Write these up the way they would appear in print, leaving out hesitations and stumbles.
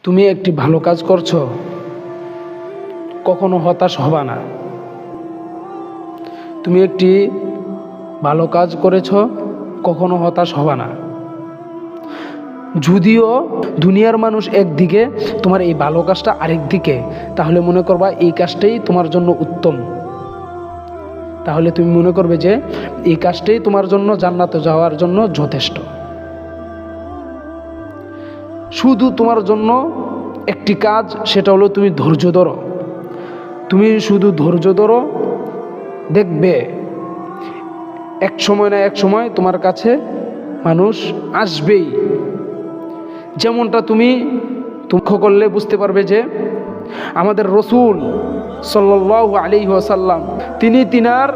তুমি একটি ভালো কাজ করছো, কখনো হতাশ হবা না। তুমি একটি ভালো কাজ করেছো, কখনো হতাশ হবা না। যদিও দুনিয়ার মানুষ একদিকে, তোমার এই ভালো কাজটা আরেক দিকে, তাহলে মনে করবা এই কাজটাই তোমার জন্য উত্তম। তাহলে তুমি মনে করবে যে এই কাজটাই তোমার জন্য জান্নাতে যাওয়ার জন্য যথেষ্ট। শুধু তোমার জন্য একটি কাজ, সেটা হলো তুমি ধৈর্য ধরো। তুমি শুধু ধৈর্য ধরো, দেখবে এক সময় না এক সময় তোমার কাছে মানুষ আসবেই। যেমনটা তুমি লক্ষ্য করলে বুঝতে পারবে যে আমাদের রসুল সাল্লাল্লাহু আলাইহি ওয়াসাল্লাম তিনি তিনার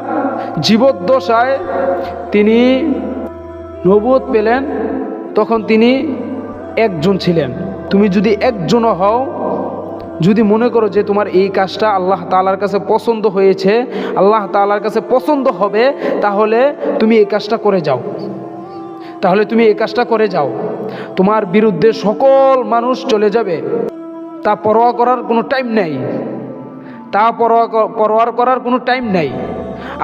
জীবদ্দশায় তিনি নবুয়ত পেলেন, তখন তিনি একজন ছিলেন। তুমি যদি একজনও হও, যদি মনে করো যে তোমার এই কাজটা আল্লাহ তাআলার কাছে পছন্দ হয়েছে, আল্লাহ তাআলার কাছে পছন্দ হবে, তাহলে তুমি এই কাজটা করে যাও। তোমার বিরুদ্ধে সকল মানুষ চলে যাবে, তা পরোয়া করার কোনো টাইম নেই, পরোয়া করার কোনো টাইম নেই।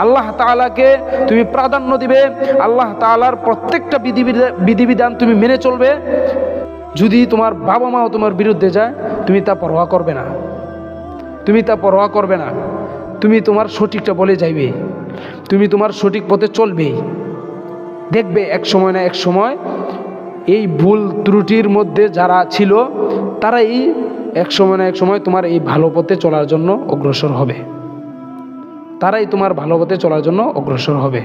আল্লাহ তাআলাকে তুমি প্রাধান্য দিবে, আল্লাহ তাআলার প্রত্যেকটা বিধিবিধান তুমি মেনে চলবে। যদি তোমার বাবা মাও তোমার বিরুদ্ধে যায়, তুমি তা পরোয়া করবে না। তুমি তোমার সঠিকটা বলে যাইবে, তুমি তোমার সঠিক পথে চলবেই। দেখবে এক সময় না এক সময় এই ভুল ত্রুটির মধ্যে যারা ছিল, তারাই এক সময় না এক সময় তোমার এই ভালো পথে চলার জন্য অগ্রসর হবে।